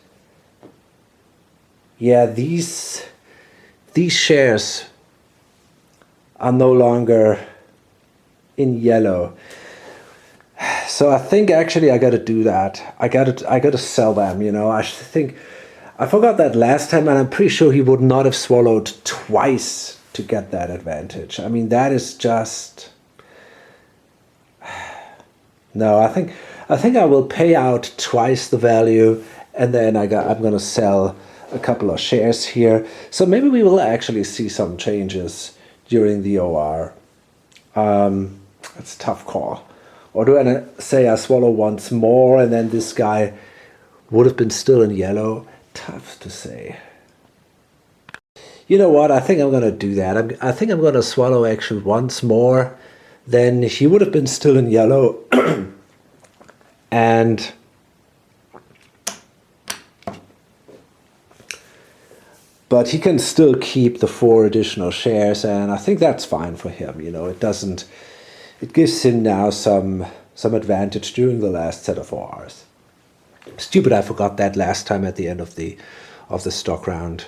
Yeah, these shares are no longer in yellow. So I think actually I got to do that. I got to sell them, you know. I think I forgot that last time, and I'm pretty sure he would not have swallowed twice to get that advantage. I mean, that is just. No, I think I will pay out twice the value, and then I'm gonna sell a couple of shares here. So maybe we will actually see some changes during the OR. It's a tough call. Or do I say I swallow once more, and then this guy would have been still in yellow? Tough to say. You know what? I think I'm gonna do that. I think I'm gonna swallow actually once more. Then he would have been still in yellow. And but he can still keep the 4 additional shares, and I think that's fine for him. You know, it gives him now some advantage during the last set of ORs. Stupid, I forgot that last time at the end of the stock round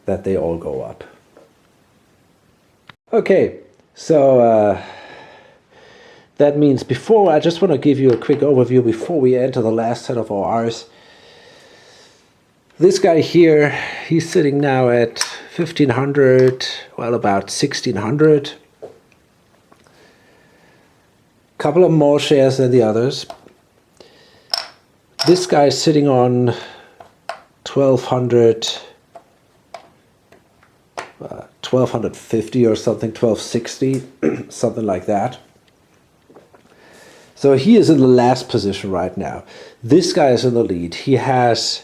that they all go up. Okay, so that means before, I just want to give you a quick overview before we enter the last set of ORs. This guy here, he's sitting now at 1500, well, about 1600. Couple of more shares than the others. This guy is sitting on 1200, 1250 or something, 1260, something like that. So he is in the last position right now. This guy is in the lead. He has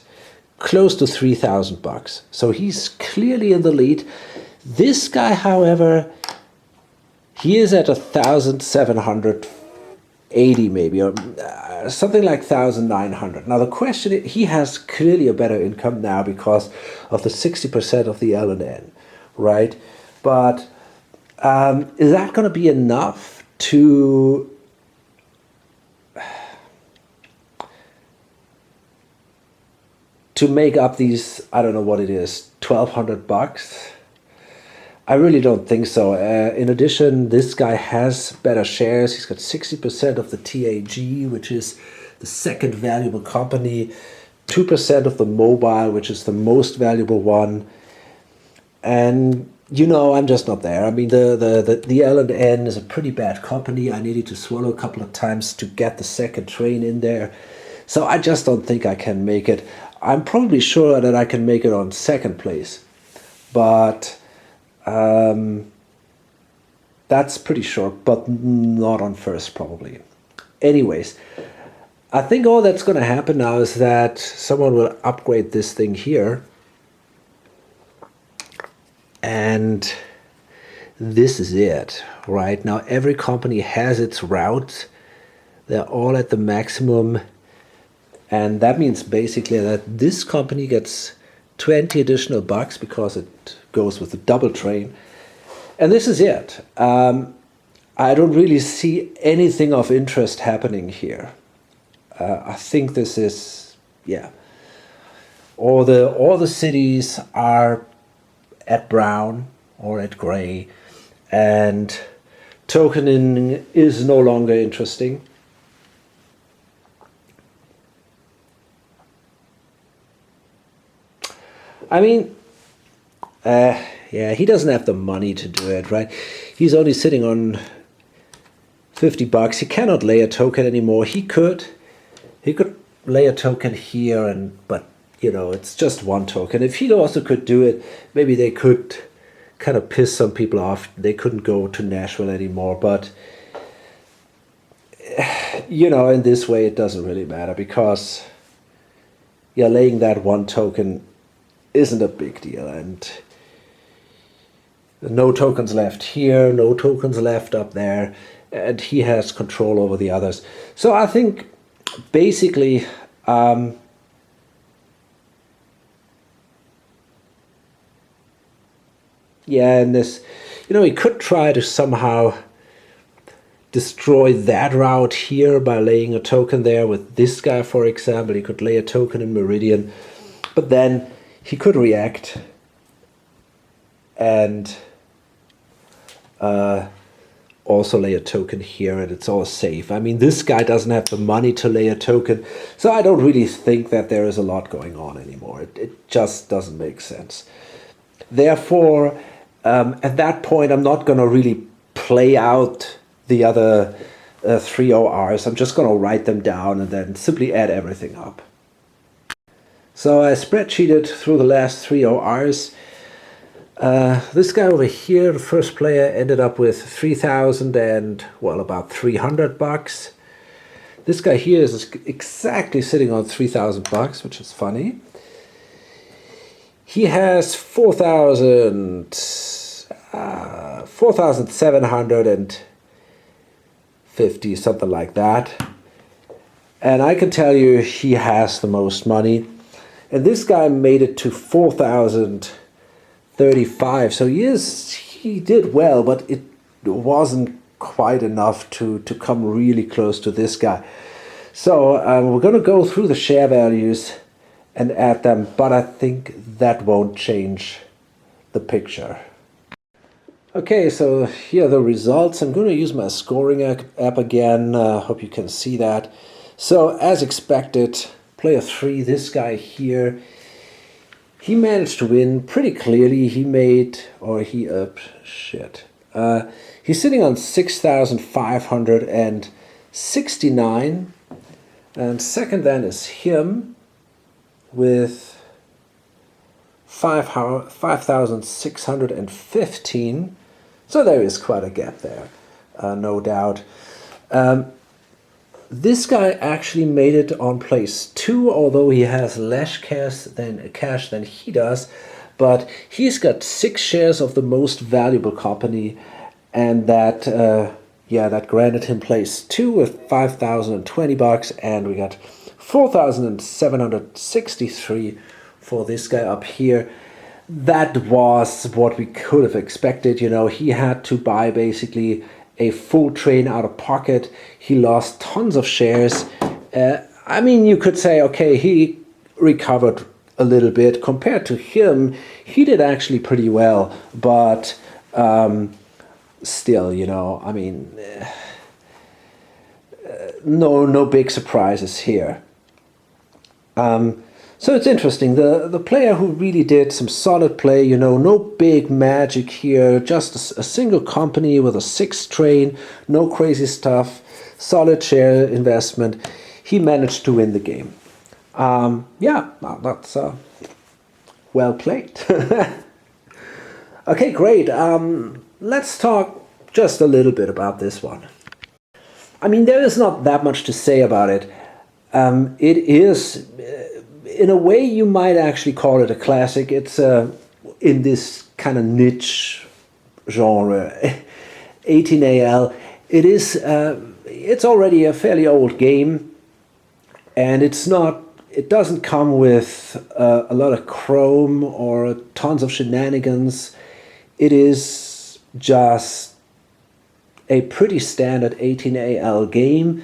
close to $3,000. So he's clearly in the lead. This guy, however, he is at 1,780 maybe, or something like 1,900. Now the question is, he has clearly a better income now because of the 60% of the L&N, right? But is that going to be enough to make up these, I don't know what it is, $1,200? I really don't think so. In addition, this guy has better shares. He's got 60% of the TAG, which is the second valuable company, 2% of the mobile, which is the most valuable one. And, you know, I'm just not there. I mean, the L&N is a pretty bad company. I needed to swallow a couple of times to get the second train in there. So I just don't think I can make it. I'm probably sure that I can make it on second place. But that's pretty sure, but not on first probably. Anyways, I think all that's going to happen now is that someone will upgrade this thing here. And this is it. Right now, every company has its routes. They're all at the maximum. And that means basically that this company gets 20 additional bucks because it goes with the double train. And this is it. I don't really see anything of interest happening here. I think this is, yeah. All the cities are at brown or at gray, and tokening is no longer interesting. I mean, yeah, he doesn't have the money to do it, right? He's only sitting on 50 bucks. He cannot lay a token anymore. He could lay a token here, but you know, it's just one token. If he also could do it, maybe they could kind of piss some people off. They couldn't go to Nashville anymore, but you know, in this way it doesn't really matter because yeah, laying that one token isn't a big deal, and no tokens left here, no tokens left up there, and he has control over the others. So I think basically yeah, and this, you know, he could try to somehow destroy that route here by laying a token there with this guy, for example. He could lay a token in Meridian, but then he could react and also lay a token here, and it's all safe. I mean, this guy doesn't have the money to lay a token, so I don't really think that there is a lot going on anymore. It just doesn't make sense. Therefore, at that point, I'm not going to really play out the other 3 ORs. I'm just going to write them down and then simply add everything up. So I spreadsheeted through the last 3 ORs. This guy over here, the first player, ended up with 3,000 and, well, about 300 bucks. This guy here is exactly sitting on 3,000 bucks, which is funny. He has 4,750, something like that. And I can tell you he has the most money. And this guy made it to 4,035. So he did well, but it wasn't quite enough to come really close to this guy. So we're going to go through the share values and add them, but I think that won't change the picture. Okay, so here are the results. I'm going to use my scoring app again. Hope you can see that. So as expected, player 3, this guy here, he managed to win pretty clearly. He's sitting on 6,569, and second then is him with 5,615. So there is quite a gap there, no doubt. This guy actually made it on place 2, although he has less cash than he does. But he's got 6 shares of the most valuable company, and that that granted him place 2 with 5,020 bucks, and we got 4,763 for this guy up here. That was what we could have expected. You know, he had to buy basically a full train out of pocket. He lost tons of shares. I mean, you could say, okay, he recovered a little bit. Compared to him, he did actually pretty well, but still, you know, I mean, no big surprises here. So it's interesting. The player who really did some solid play, you know, no big magic here, just a single company with a 6 train, no crazy stuff, solid share investment. He managed to win the game. Yeah, that's well played. Okay, great. Let's talk just a little bit about this one. I mean, there is not that much to say about it. It is, in a way, you might actually call it a classic. It's in this kind of niche genre. 18AL. It is. It's already a fairly old game, and it's not. It doesn't come with a lot of chrome or tons of shenanigans. It is just a pretty standard 18AL game.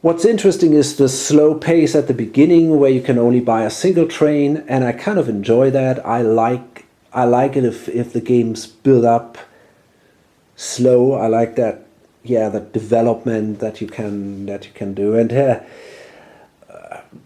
What's interesting is the slow pace at the beginning, where you can only buy a single train, and I kind of enjoy that. I like it if the games build up slow. I like that, yeah, the development that you can do, and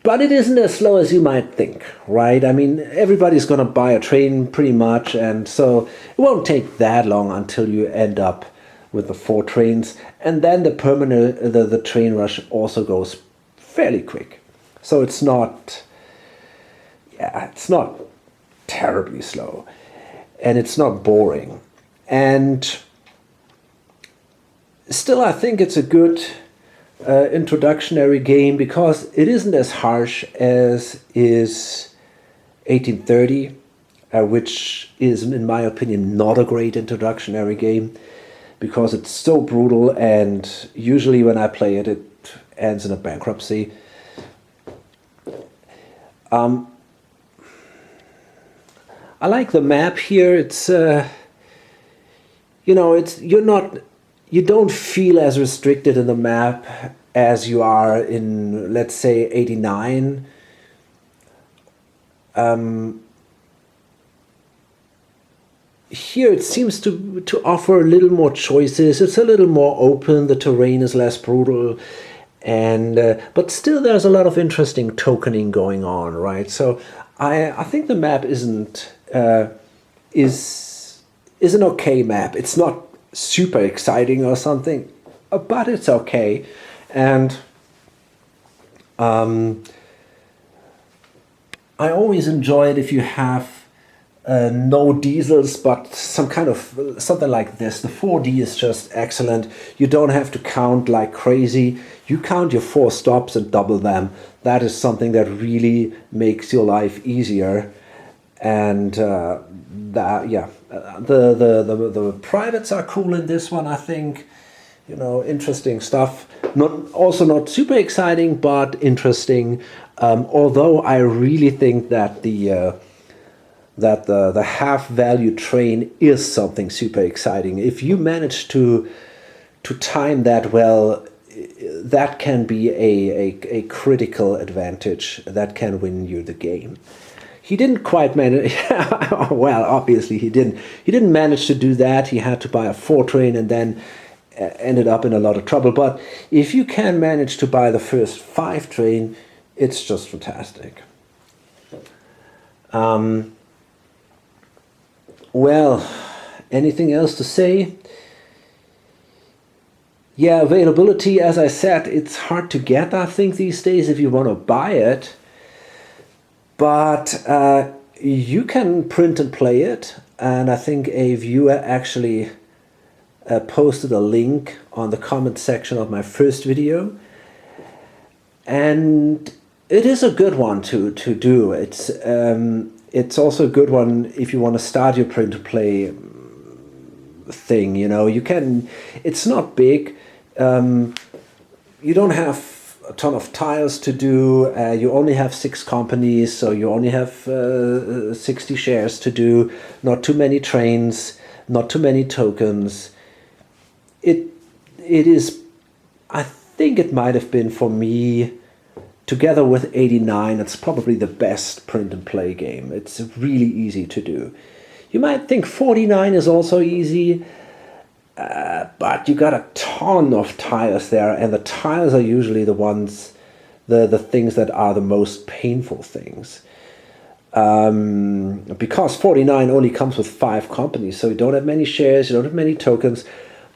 but it isn't as slow as you might think, right? I mean, everybody's gonna buy a train pretty much, and so it won't take that long until you end up with the 4 trains, and then the train rush also goes fairly quick. So it's not, yeah, it's not terribly slow, and it's not boring, and still I think it's a good introductionary game, because it isn't as harsh as is 1830, which is, in my opinion, not a great introductionary game, because it's so brutal, and usually when I play it, it ends in a bankruptcy. I like the map here. It's you don't feel as restricted in the map as you are in, let's say, 89. Here it seems to offer a little more choices. It's a little more open. The terrain is less brutal, and but still there's a lot of interesting tokening going on, right? So I think the map is an okay map. It's not super exciting or something, but it's okay, and I always enjoy it if you have no diesels, but something like this. The 4D is just excellent. You don't have to count like crazy. You count your 4 stops and double them. That is something that really makes your life easier. And the privates are cool in this one, I think. Interesting stuff. Not super exciting, but interesting. Although I really think that the half value train is something super exciting. If you manage to time that well, that can be a critical advantage that can win you the game. He didn't quite manage. Well, obviously he didn't. He didn't manage to do that. He had to buy a 4 train and then ended up in a lot of trouble. But if you can manage to buy the first 5 train, it's just fantastic. Well, anything else to say? Yeah, availability, as I said, it's hard to get, I think, these days if you want to buy it. But you can print and play it, and I think a viewer actually posted a link on the comment section of my first video. And it is a good one to do. It's also a good one if you want to start your print to play thing. You can. It's not big. You don't have a ton of tiles to do. You only have 6 companies, so you only have 60 shares to do. Not too many trains. Not too many tokens. It is. I think it might have been for me. Together with 89, it's probably the best print and play game. It's really easy to do. You might think 49 is also easy, but you got a ton of tiles there, and the tiles are usually the ones, the things that are the most painful things. Because 49 only comes with 5 companies, so you don't have many shares, you don't have many tokens,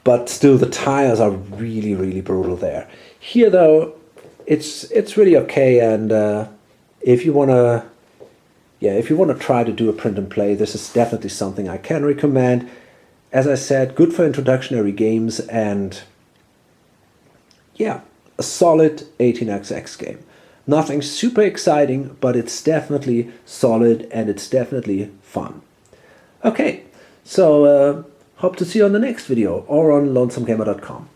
but still the tiles are really, really brutal there. Here, though, it's really okay, and if you wanna try to do a print and play, this is definitely something I can recommend. As I said, good for introductionary games, and yeah, a solid 18xx game. Nothing super exciting, but it's definitely solid and it's definitely fun. Okay, so Hope to see you on the next video or on lonesomegamer.com.